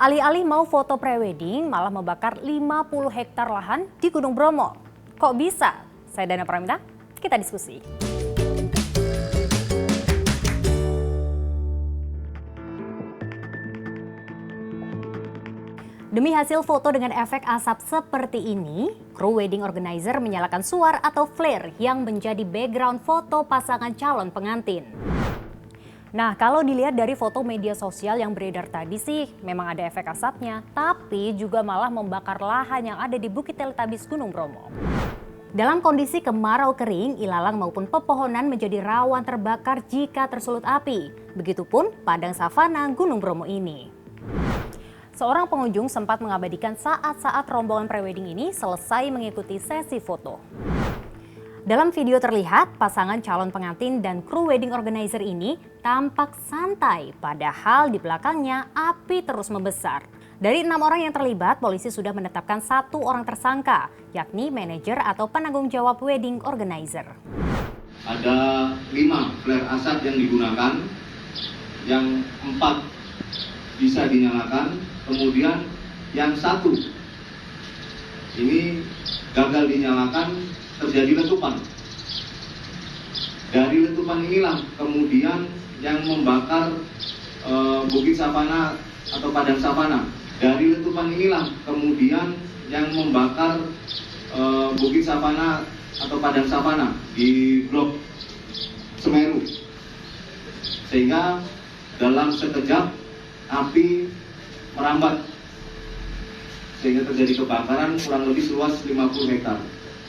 Alih-alih mau foto prewedding, malah membakar 50 hektar lahan di Gunung Bromo. Kok bisa? Saya Dana Pramita, kita diskusi. Demi hasil foto dengan efek asap seperti ini, kru wedding organizer menyalakan suar atau flare yang menjadi background foto pasangan calon pengantin. Nah, kalau dilihat dari foto media sosial yang beredar tadi sih, memang ada efek asapnya, tapi juga malah membakar lahan yang ada di Bukit Teletabis Gunung Bromo. Dalam kondisi kemarau kering, ilalang maupun pepohonan menjadi rawan terbakar jika tersulut api. Begitupun padang savana Gunung Bromo ini. Seorang pengunjung sempat mengabadikan saat-saat rombongan prewedding ini selesai mengikuti sesi foto. Dalam video terlihat, pasangan calon pengantin dan kru wedding organizer ini tampak santai, padahal di belakangnya api terus membesar. Dari 6 orang yang terlibat, polisi sudah menetapkan 1 orang tersangka, yakni manajer atau penanggung jawab wedding organizer. Ada 5 flare asap yang digunakan, yang 4 bisa dinyalakan, kemudian yang 1 ini gagal dinyalakan, terjadi letupan. Dari letupan inilah kemudian yang membakar Bukit Savana atau padang savana. Dari letupan inilah kemudian yang membakar Bukit Savana atau padang savana di Blok Semeru. Sehingga dalam sekejap api merambat sehingga terjadi kebakaran kurang lebih seluas 50 hektar.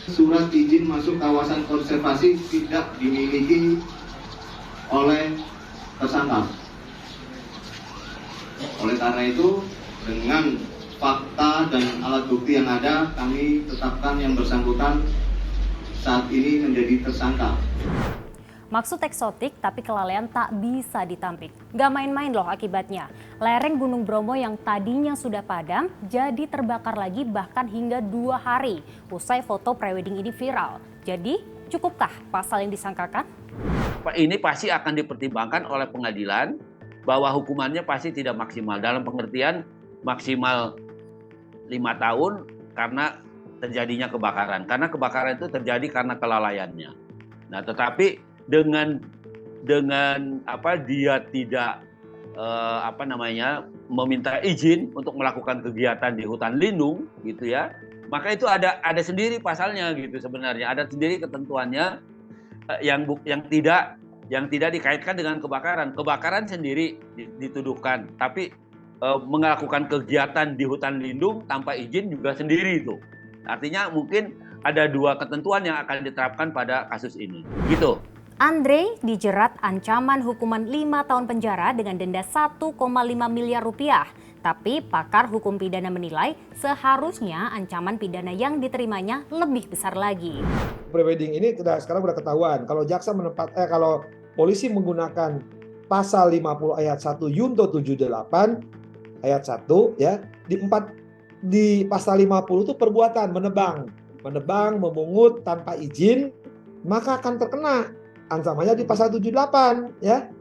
Surat izin masuk kawasan konservasi tidak dimiliki oleh tersangka. Oleh karena itu, dengan fakta dan alat bukti yang ada, kami tetapkan yang bersangkutan saat ini menjadi tersangka. Maksud eksotik tapi kelalaian tak bisa ditampik. Gak main-main loh akibatnya. Lereng Gunung Bromo yang tadinya sudah padam jadi terbakar lagi bahkan hingga 2 hari usai foto prewedding ini viral. Jadi cukupkah pasal yang disangkakan? Ini pasti akan dipertimbangkan oleh pengadilan bahwa hukumannya pasti tidak maksimal. Dalam pengertian maksimal 5 tahun karena terjadinya kebakaran. Karena kebakaran itu terjadi karena kelalaiannya. Nah, tetapi dengan dia tidak meminta izin untuk melakukan kegiatan di hutan lindung gitu ya, maka itu ada sendiri pasalnya gitu sebenarnya, ada sendiri ketentuannya yang tidak dikaitkan dengan kebakaran sendiri dituduhkan, tapi melakukan kegiatan di hutan lindung tanpa izin juga sendiri itu. Artinya mungkin ada 2 ketentuan yang akan diterapkan pada kasus ini gitu. Andre dijerat ancaman hukuman 5 tahun penjara dengan denda 1,5 miliar rupiah. Tapi pakar hukum pidana menilai seharusnya ancaman pidana yang diterimanya lebih besar lagi. Prewedding ini sekarang sudah ketahuan. Kalau jaksa kalau polisi menggunakan pasal 50 ayat 1 Yunto 78 ayat 1 ya, di pasal 50 itu perbuatan menebang, memungut tanpa izin, maka akan terkena. Ancamannya di pasal 78 ya.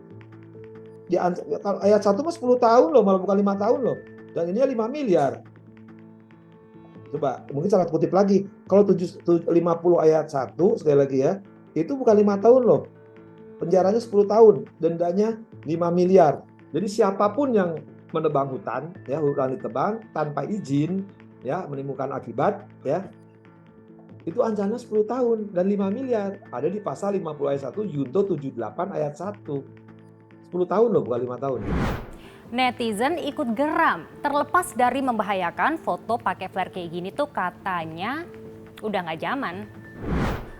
Kalau ayat 1 mah 10 tahun loh, malah bukan 5 tahun loh. Dan ini 5 miliar. Coba, mungkin salah kutip lagi. Kalau 50 ayat 1 sekali lagi ya, itu bukan 5 tahun loh. Penjaranya 10 tahun, dendanya 5 miliar. Jadi siapapun yang menebang hutan ditebang tanpa izin ya, menimbulkan akibat ya, itu ancamannya 10 tahun dan 5 miliar. Ada di pasal 50 ayat 1 Yunto 78 ayat 1. 10 tahun loh, bukan 5 tahun. Netizen ikut geram. Terlepas dari membahayakan, foto pakai flare kayak gini tuh katanya udah nggak zaman.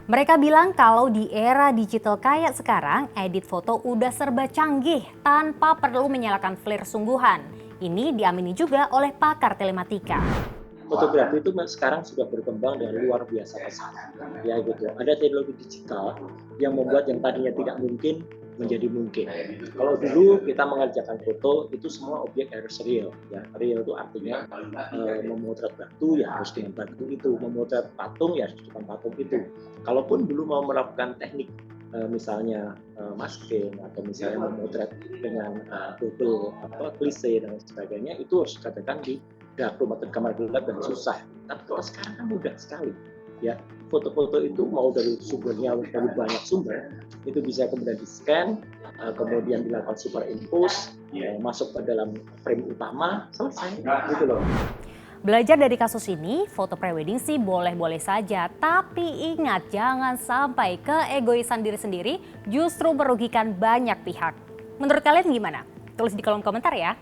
Mereka bilang kalau di era digital kayak sekarang, edit foto udah serba canggih tanpa perlu menyalakan flare sungguhan. Ini diamini juga oleh pakar telematika. Fotografi itu sekarang sudah berkembang dengan luar biasa pesat, ya gitu. Ada teknologi digital yang membuat yang tadinya tidak mungkin menjadi mungkin. Kalau dulu kita mengerjakan foto itu semua objek harus real, ya real itu artinya memotret batu ya harus dengan batu itu, memotret patung ya harus dengan patung itu. Kalaupun dulu mau melakukan teknik misalnya masking atau misalnya memotret dengan double klise dan sebagainya, itu harus dikatakan di dark room atau kamar gelap dan susah. Tapi kalau sekarang kan mudah sekali. Ya, foto-foto itu mau dari sumbernya dari banyak sumber, itu bisa kemudian di-scan, kemudian dilakukan superimpose, masuk ke dalam frame utama, selesai, gitu loh. Belajar dari kasus ini, foto prewedding sih boleh-boleh saja, tapi ingat jangan sampai keegoisan diri sendiri justru merugikan banyak pihak. Menurut kalian gimana? Tulis di kolom komentar ya.